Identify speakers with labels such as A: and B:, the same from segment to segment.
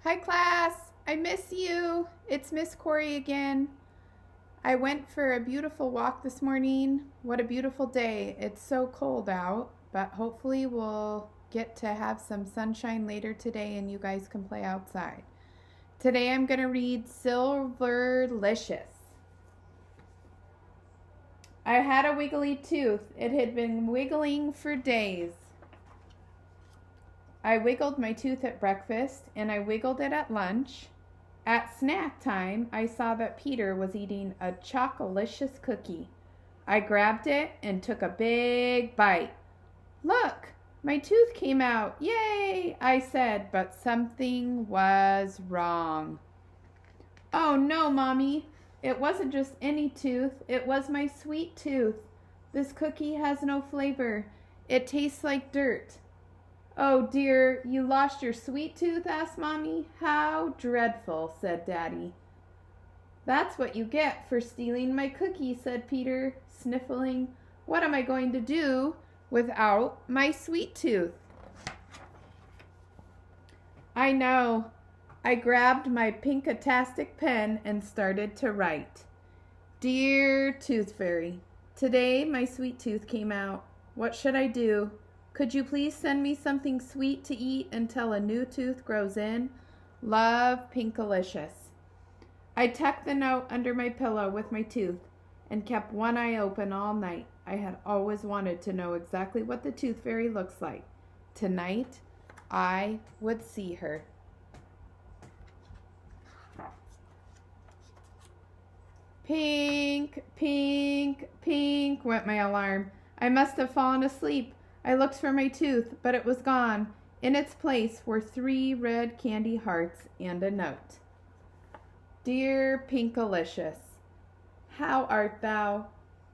A: Hi class, I miss you. It's Miss Corey again. I went for a beautiful walk this morning. What a beautiful day. It's so cold out, but hopefully we'll get to have some sunshine later today and you guys can play outside. Today I'm going to read Silverlicious. I had a wiggly tooth. It had been wiggling for days. I wiggled my tooth at breakfast, and I wiggled it at lunch. At snack time, I saw that Peter was eating a Chocolicious cookie. I grabbed it and took a big bite. Look, my tooth came out. Yay, I said, but something was wrong. Oh no, Mommy. It wasn't just any tooth. It was my sweet tooth. This cookie has no flavor. It tastes like dirt. Oh dear, you lost your sweet tooth? Asked Mommy. How dreadful, said Daddy. That's what you get for stealing my cookie, said Peter, sniffling. What am I going to do without my sweet tooth? I know. I grabbed my pink-a-tastic pen and started to write. Dear Tooth Fairy, today my sweet tooth came out. What should I do? Could you please send me something sweet to eat until a new tooth grows in? Love, Pinkalicious. I tucked the note under my pillow with my tooth and kept one eye open all night. I had always wanted to know exactly what the Tooth Fairy looks like. Tonight, I would see her. Pink, pink, pink, went my alarm. I must have fallen asleep. I looked for my tooth, but it was gone. In its place were 3 red candy hearts and a note. Dear Pinkalicious, how art thou?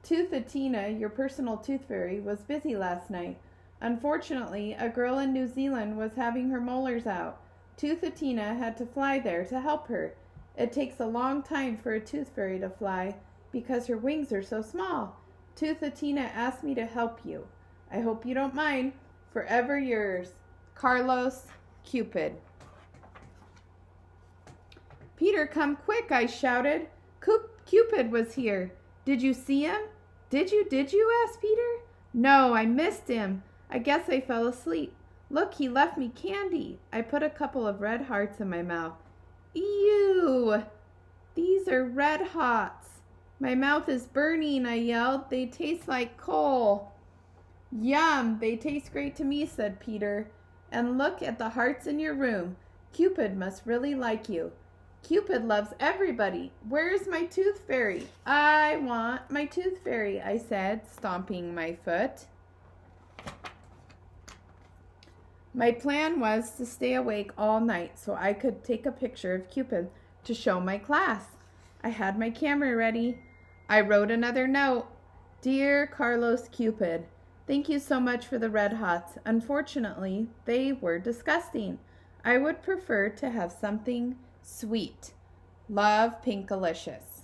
A: Toothatina, your personal tooth fairy, was busy last night. Unfortunately, a girl in New Zealand was having her molars out. Toothatina had to fly there to help her. It takes a long time for a tooth fairy to fly because her wings are so small. Toothatina asked me to help you. I hope you don't mind. Forever yours, Carlos Cupid. Peter, come quick, I shouted. Cupid was here. Did you see him? Did you? Asked Peter. No, I missed him. I guess I fell asleep. Look, he left me candy. I put a couple of red hearts in my mouth. Ew! These are red hots. My mouth is burning, I yelled. They taste like coal. Yum, they taste great to me, said Peter. And look at the hearts in your room. Cupid must really like you. Cupid loves everybody. Where's my tooth fairy? I want my tooth fairy, I said, stomping my foot. My plan was to stay awake all night so I could take a picture of Cupid to show my class. I had my camera ready. I wrote another note. Dear Carlos Cupid, thank you so much for the red hots. Unfortunately, they were disgusting. I would prefer to have something sweet. Love, Pinkalicious.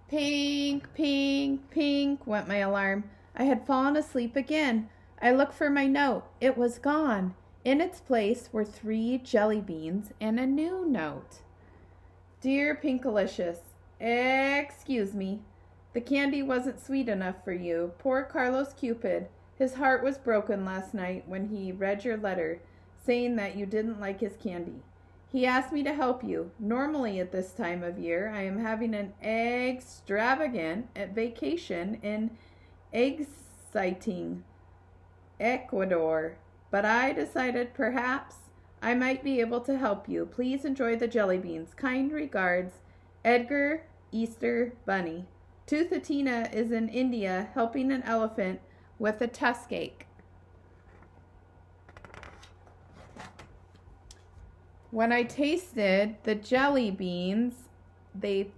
A: Pink, pink, pink, went my alarm. I had fallen asleep again. I looked for my note. It was gone. In its place were 3 jelly beans and a new note. Dear Pinkalicious, excuse me. The candy wasn't sweet enough for you. Poor Carlos Cupid. His heart was broken last night when he read your letter saying that you didn't like his candy. He asked me to help you. Normally at this time of year, I am having an extravagant vacation in exciting Ecuador, but I decided perhaps I might be able to help you. Please enjoy the jelly beans. Kind regards, Edgar Easter Bunny. Toothatina is in India helping an elephant with a tusk ache. When I tasted the jelly beans, they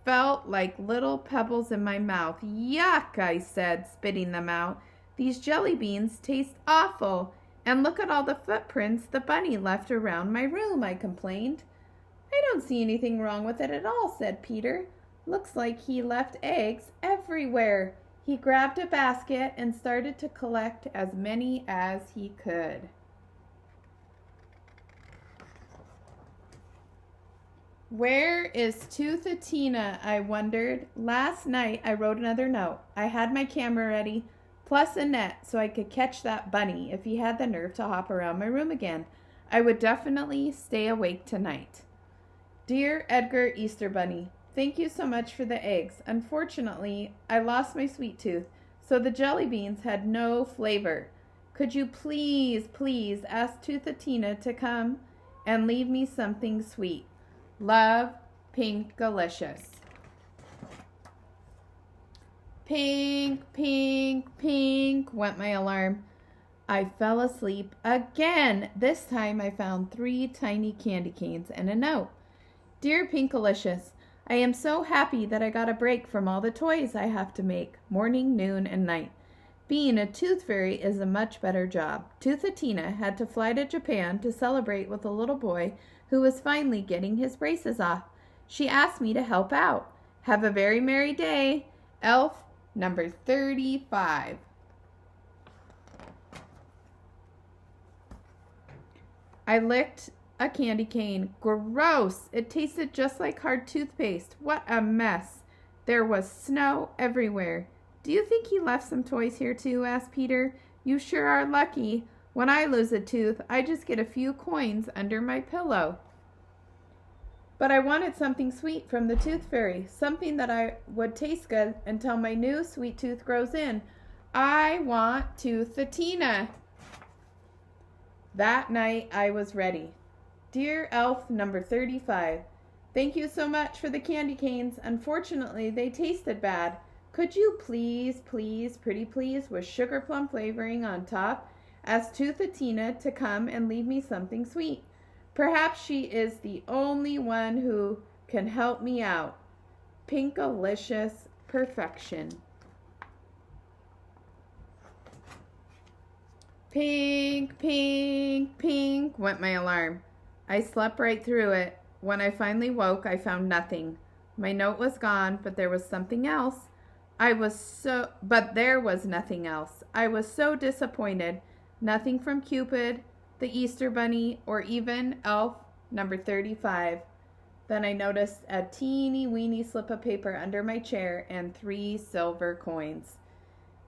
A: felt like little pebbles in my mouth. Yuck, I said, spitting them out. These jelly beans taste awful. And look at all the footprints the bunny left around my room, I complained. I don't see anything wrong with it at all, said Peter. Looks like he left eggs everywhere. He grabbed a basket and started to collect as many as he could. Where is Toothatina? I wondered. Last night I wrote another note. I had my camera ready, plus a net so I could catch that bunny if he had the nerve to hop around my room again. I would definitely stay awake tonight. Dear Edgar Easter Bunny, thank you so much for the eggs. Unfortunately, I lost my sweet tooth, so the jelly beans had no flavor. Could you please ask Toothatina to come and leave me something sweet? Love, Pinkalicious. Pink, pink, pink, went my alarm. I fell asleep again. This time I found 3 tiny candy canes and a note. Dear Pinkalicious, I am so happy that I got a break from all the toys I have to make, morning, noon, and night. Being a tooth fairy is a much better job. Toothatina had to fly to Japan to celebrate with a little boy who was finally getting his braces off. She asked me to help out. Have a very merry day. Elf number 35. I licked a candy cane. Gross! It tasted just like hard toothpaste. What a mess. There was snow everywhere. Do you think he left some toys here too? Asked Peter. You sure are lucky. When I lose a tooth, I just get a few coins under my pillow. But I wanted something sweet from the tooth fairy, something that I would taste good until my new sweet tooth grows in. I want Toothatina. That night I was ready. Dear Elf number 35, thank you so much for the candy canes. Unfortunately, they tasted bad. Could you please, pretty please, with sugar plum flavoring on top, ask Toothatina to come and leave me something sweet? Perhaps she is the only one who can help me out. Pinkalicious perfection. Pink, pink, pink, went my alarm. I slept right through it. When I finally woke, I found nothing. My note was gone, but there was something else. There was nothing else. I was so disappointed. Nothing from Cupid, the Easter Bunny, or even Elf number 35. Then I noticed a teeny weeny slip of paper under my chair and 3 silver coins.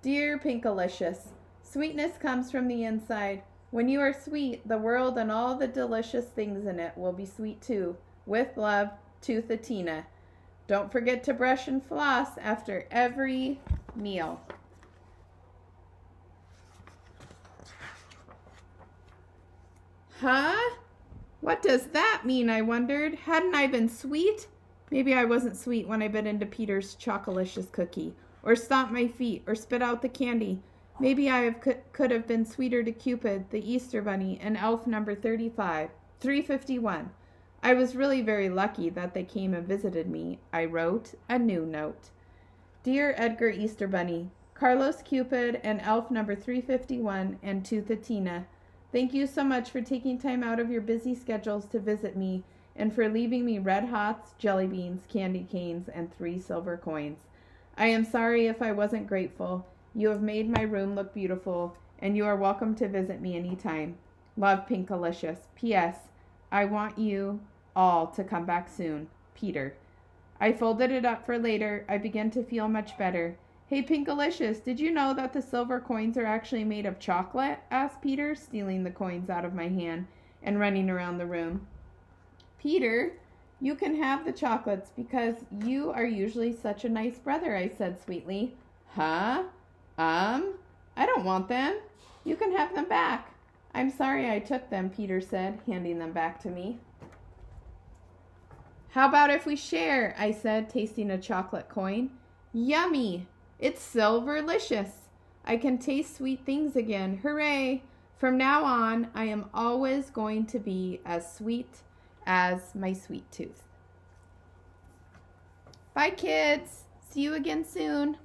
A: Dear Pinkalicious, sweetness comes from the inside. When you are sweet, the world and all the delicious things in it will be sweet too. With love, Toothatina. Don't forget to brush and floss after every meal. Huh? What does that mean, I wondered. Hadn't I been sweet? Maybe I wasn't sweet when I bit into Peter's Chocolicious cookie, or stomped my feet, or spit out the candy. Maybe I could have been sweeter to Cupid, the Easter Bunny, and Elf number 351. I was really very lucky that they came and visited me. I wrote a new note. Dear Edgar Easter Bunny, Carlos Cupid, and Elf number 351, and Toothatina, thank you so much for taking time out of your busy schedules to visit me and for leaving me red hots, jelly beans, candy canes, and 3 silver coins. I am sorry if I wasn't grateful. You have made my room look beautiful, and you are welcome to visit me anytime. Love, Pinkalicious. P.S. I want you all to come back soon. Peter. I folded it up for later. I began to feel much better. Hey, Pinkalicious, did you know that the silver coins are actually made of chocolate? Asked Peter, stealing the coins out of my hand and running around the room. Peter, you can have the chocolates because you are usually such a nice brother, I said sweetly. Huh? I don't want them. You can have them back. I'm sorry I took them, Peter said, handing them back to me. How about if we share? I said, tasting a chocolate coin. Yummy! It's Silverlicious. I can taste sweet things again. Hooray! From now on, I am always going to be as sweet as my sweet tooth. Bye, kids. See you again soon.